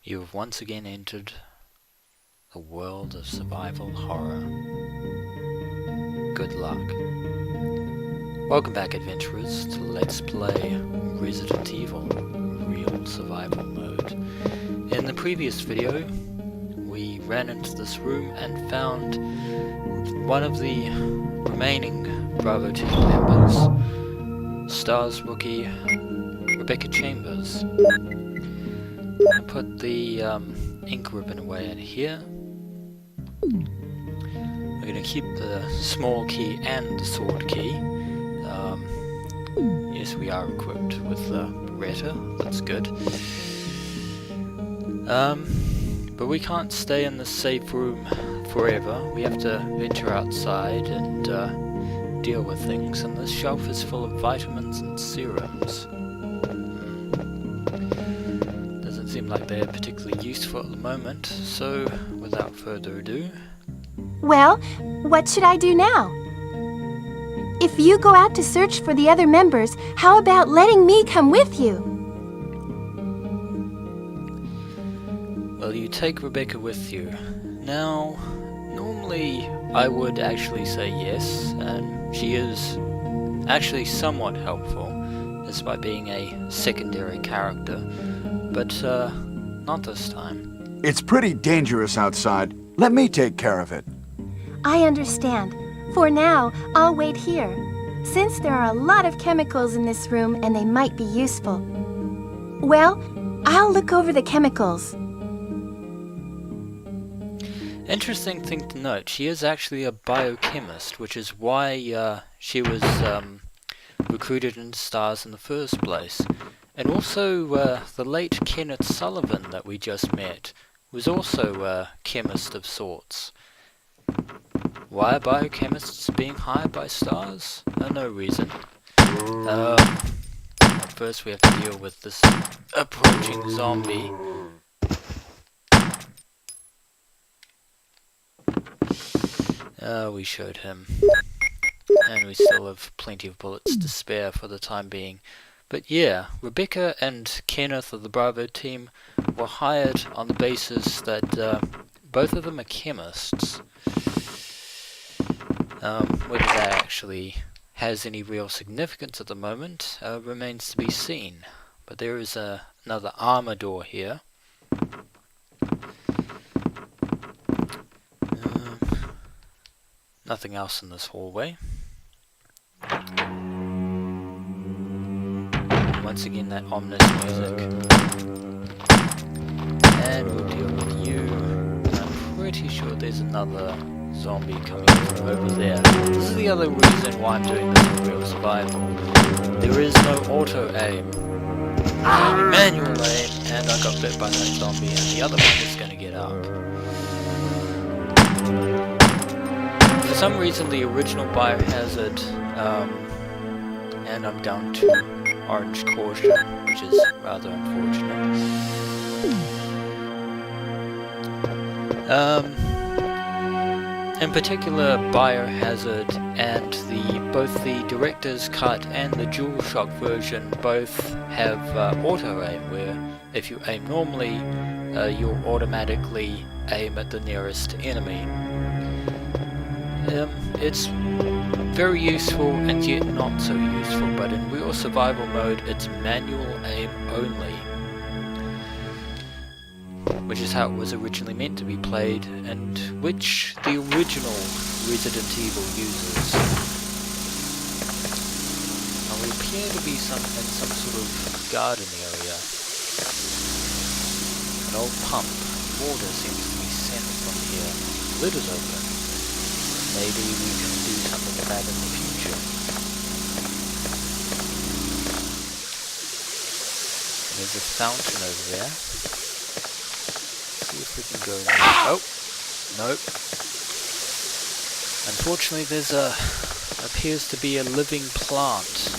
You have once again entered the world of survival horror. Good luck. Welcome back, adventurers, to Let's Play Resident Evil Real Survival Mode. In the previous video, we ran into this room and found one of the remaining Bravo team members, STARS rookie Rebecca Chambers. I put the ink ribbon away in here. We're going to keep the small key and the sword key. Yes, we are equipped with the Beretta, that's good. But we can't stay in the safe room forever. We have to venture outside and deal with things, and this shelf is full of vitamins and serums. Doesn't seem like they're particularly useful at the moment, so without further ado... Well, what should I do now? If you go out to search for the other members, how about letting me come with you? Well, you take Rebecca with you. Now, normally I would actually say yes, and she is actually somewhat helpful, despite being a secondary character, but not this time. It's pretty dangerous outside. Let me take care of it. I understand. For now, I'll wait here, since there are a lot of chemicals in this room and they might be useful. Well, I'll look over the chemicals. Interesting thing to note, she is actually a biochemist, which is why she was recruited into STARS in the first place. And also, the late Kenneth Sullivan that we just met was also a chemist of sorts. Why are biochemists being hired by STARS? No reason. First we have to deal with this approaching zombie. We showed him. And we still have plenty of bullets to spare for the time being. But yeah, Rebecca and Kenneth of the Bravo team were hired on the basis that both of them are chemists. Whether that actually has any real significance at the moment remains to be seen. But there is another armor door here. Nothing else in this hallway. Once again, that ominous music. And we'll deal with you. And I'm pretty sure there's another zombie coming from over there. This is the other reason why I'm doing this in real survival. There is no auto aim. There's only manual aim, and I got bit by that zombie, and the other one is going to get up. For some reason, the original Biohazard, and I'm down to Orange Caution, which is rather unfortunate. In particular, Biohazard and both the Director's Cut and the DualShock version both have auto-aim, where if you aim normally, you'll automatically aim at the nearest enemy. It's very useful and yet not so useful, but in real survival mode it's manual aim only, which is how it was originally meant to be played, and which the original Resident Evil uses. Now we appear to be in some sort of garden area. An old pump. Water seems to be sent from here. The lid is open. Maybe we can do something about it in the future. There's a fountain over there. See if we can go in there. Oh! Nope. Unfortunately there's appears to be a living plant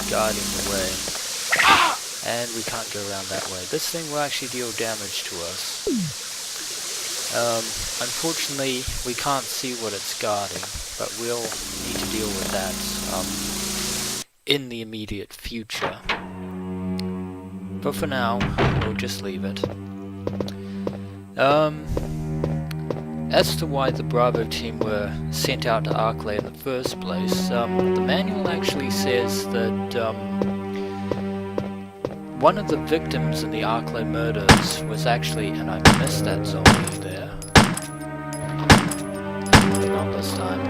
guarding the way. And we can't go around that way. This thing will actually deal damage to us. Unfortunately we can't see what it's guarding, but we'll need to deal with that in the immediate future. But for now, we'll just leave it. As to why the Bravo team were sent out to Arklay in the first place, the manual actually says that one of the victims in the Arklay murders was actually, and I missed that zombie there, not this time,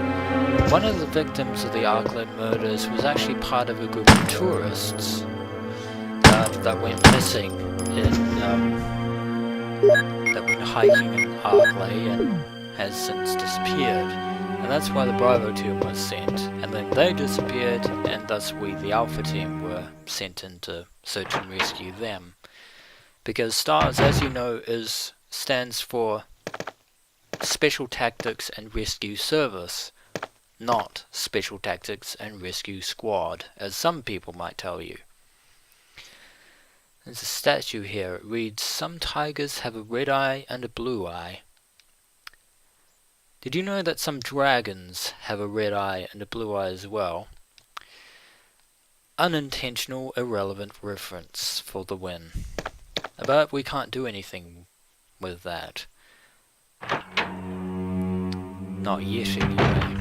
one of the victims of the Arklay murders was actually part of a group of tourists that went missing that went hiking in Arklay and has since disappeared, and that's why the Bravo team was sent, and then they disappeared, and thus we, the Alpha team, were sent in to search and rescue them. Because STARS, as you know, stands for Special Tactics and Rescue Service, not Special Tactics and Rescue Squad, as some people might tell you. There's a statue here. It reads, "Some tigers have a red eye and a blue eye." Did you know that some dragons have a red eye and a blue eye as well? Unintentional, irrelevant reference for the win. But we can't do anything with that. Not yet, anyway.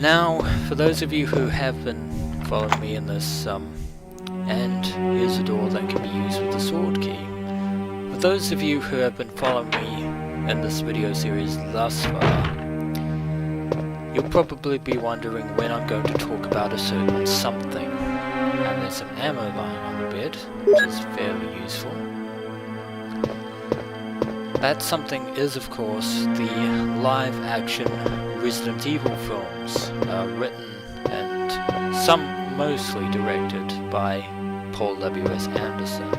Now, for those of you who have been following me in this, and here's a door that can be used with the sword key. For those of you who have been following me in this video series thus far, you'll probably be wondering when I'm going to talk about a certain something. And there's some ammo lying on the bed, which is fairly useful. That something is, of course, the live-action Resident Evil films, written and some mostly directed by Paul W.S. Anderson.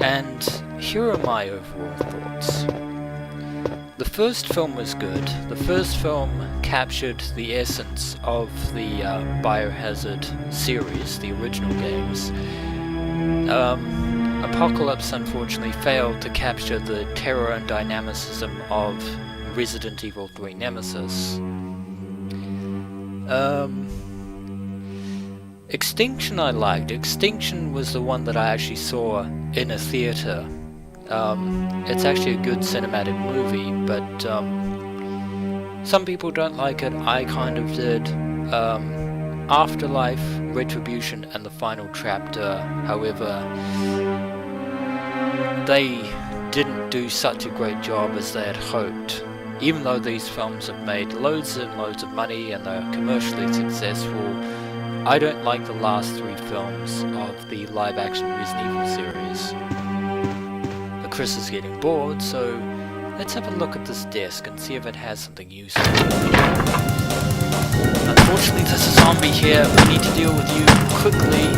And here are my overall thoughts. The first film was good. The first film captured the essence of the Biohazard series, the original games. Apocalypse unfortunately failed to capture the terror and dynamicism of Resident Evil 3 Nemesis. Extinction I liked. Extinction was the one that I actually saw in a theatre. It's actually a good cinematic movie, but some people don't like it. I kind of did. Afterlife, Retribution, and the final chapter, however, they didn't do such a great job as they had hoped. Even though these films have made loads and loads of money and they're commercially successful, I don't like the last 3 films of the live-action Resident Evil series. But Chris is getting bored, so let's have a look at this desk and see if it has something useful. Unfortunately, there's a zombie here. We need to deal with you quickly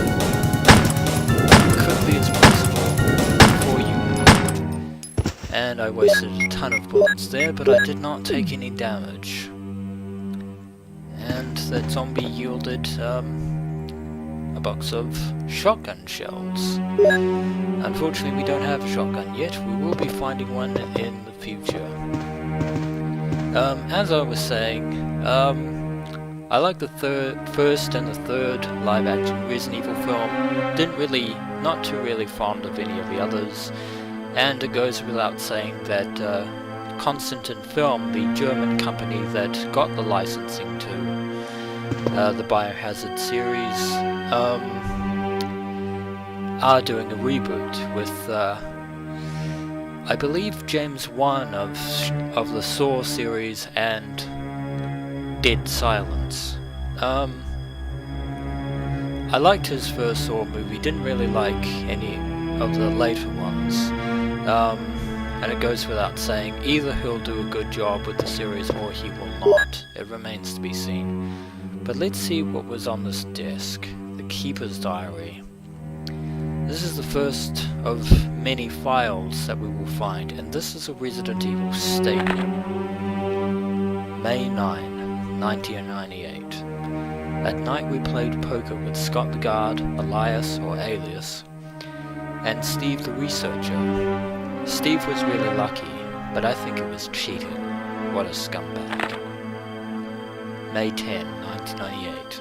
as possible for you. And I wasted a ton of bullets there, but I did not take any damage. And that zombie yielded a box of shotgun shells. Unfortunately, we don't have a shotgun yet. We will be finding one in the future. As I was saying, I like the first and the third live-action Resident Evil film. Not too really fond of any of the others. And it goes without saying that Constantin Film, the German company that got the licensing to the Biohazard series, are doing a reboot with, I believe, James Wan of the Saw series and Dead Silence. I liked his first Saw movie, didn't really like any of the later ones. And it goes without saying, either he'll do a good job with the series or he will not. It remains to be seen. But let's see what was on this desk. The Keeper's Diary. This is the first of many files that we will find, and this is a Resident Evil statement. May 9, 1998. At night we played poker with Scott the Guard, Elias or Alias, and Steve the Researcher. Steve was really lucky, but I think it was cheating. What a scumbag. May 10, 1998.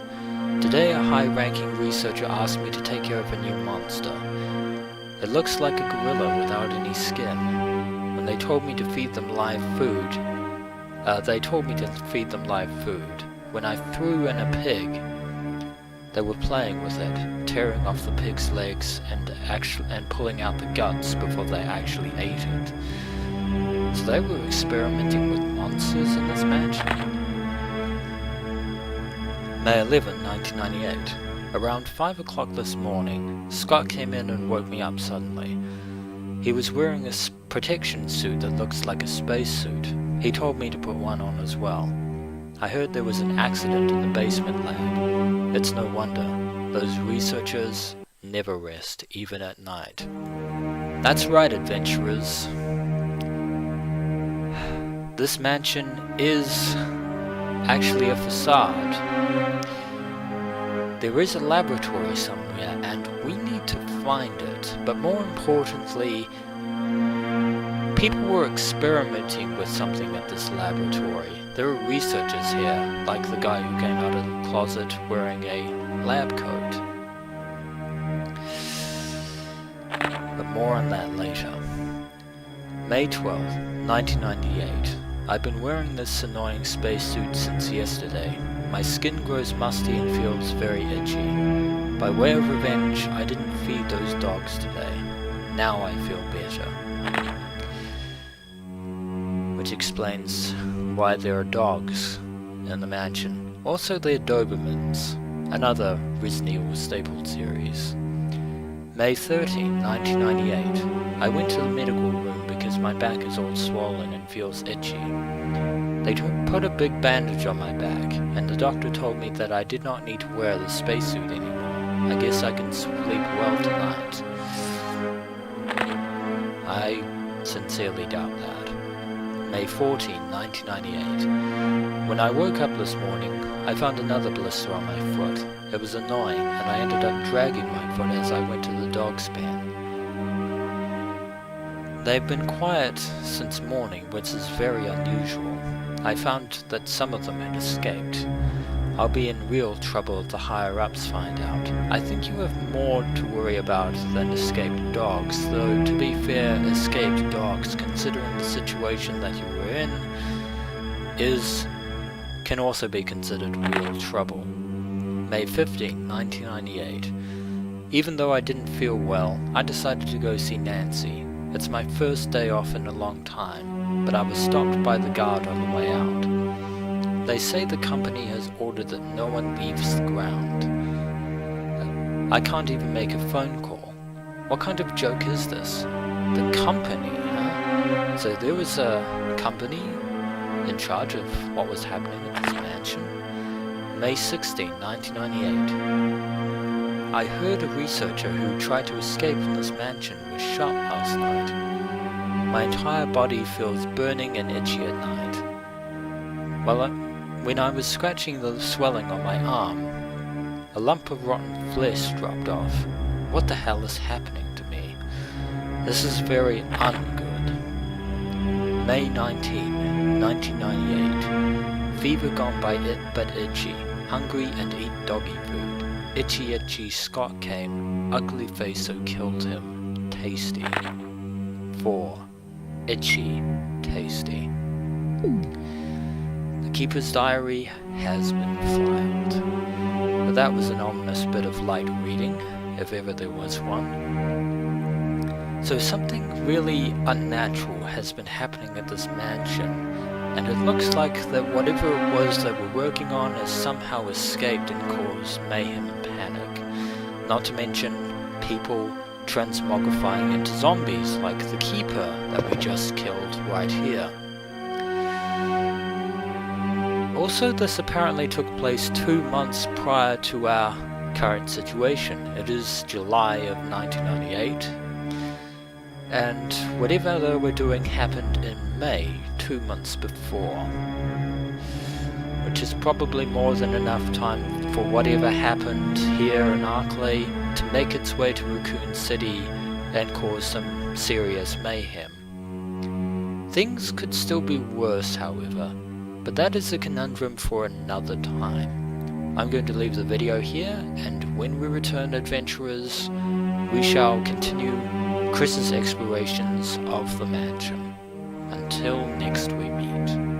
Today a high-ranking researcher asked me to take care of a new monster. It looks like a gorilla without any skin. When they told me to feed them live food, When I threw in a pig, they were playing with it, tearing off the pig's legs and pulling out the guts before they actually ate it. So they were experimenting with monsters in this mansion. May 11, 1998. Around 5 o'clock this morning, Scott came in and woke me up suddenly. He was wearing a protection suit that looks like a spacesuit. He told me to put one on as well. I heard there was an accident in the basement lab. It's no wonder. Those researchers never rest, even at night. That's right, adventurers. This mansion is actually a facade. There is a laboratory somewhere, and we need to find it. But more importantly, people were experimenting with something at this laboratory. There are researchers here, like the guy who came out of the closet wearing a lab coat. But more on that later. May 12, 1998. I've been wearing this annoying spacesuit since yesterday. My skin grows musty and feels very itchy. By way of revenge, I didn't feed those dogs today. Now I feel better. Which explains why there are dogs in the mansion. Also, they're Dobermans, another Resident staple series. May 13, 1998. I went to the medical room because my back is all swollen and feels itchy. They put a big bandage on my back, and the doctor told me that I did not need to wear the spacesuit anymore. I guess I can sleep well tonight. I sincerely doubt that. May 14, 1998. When I woke up this morning, I found another blister on my foot. It was annoying, and I ended up dragging my foot as I went to the dog's pen. They've been quiet since morning, which is very unusual. I found that some of them had escaped. I'll be in real trouble if the higher-ups find out. I think you have more to worry about than escaped dogs, though to be fair, escaped dogs, considering the situation that you were in, can also be considered real trouble. May 15, 1998. Even though I didn't feel well, I decided to go see Nancy. It's my first day off in a long time, but I was stopped by the guard on the way out. They say the company has ordered that no one leaves the ground. I can't even make a phone call. What kind of joke is this? The company, huh? So there was a company in charge of what was happening at this mansion? May 16, 1998. I heard a researcher who tried to escape from this mansion was shot last night. My entire body feels burning and itchy at night. Well, when I was scratching the swelling on my arm, a lump of rotten flesh dropped off. What the hell is happening to me? This is very ungood. May 19, 1998. Fever gone by it but itchy. Hungry and eat doggy food. Itchy itchy Scott came. Ugly face so killed him. Tasty. 4. Itchy. Tasty. The Keeper's Diary has been filed. But that was an ominous bit of light reading, if ever there was one. So something really unnatural has been happening at this mansion, and it looks like that whatever it was they were working on has somehow escaped and caused mayhem and panic. Not to mention people transmogrifying into zombies like the Keeper that we just killed right here. Also, this apparently took place 2 months prior to our current situation. It is July of 1998, and whatever they were doing happened in May, 2 months before, which is probably more than enough time for whatever happened here in Arklay to make its way to Raccoon City and cause some serious mayhem. Things could still be worse, however, but that is a conundrum for another time. I'm going to leave the video here, and when we return, adventurers, we shall continue Chris's explorations of the mansion. Until next we meet.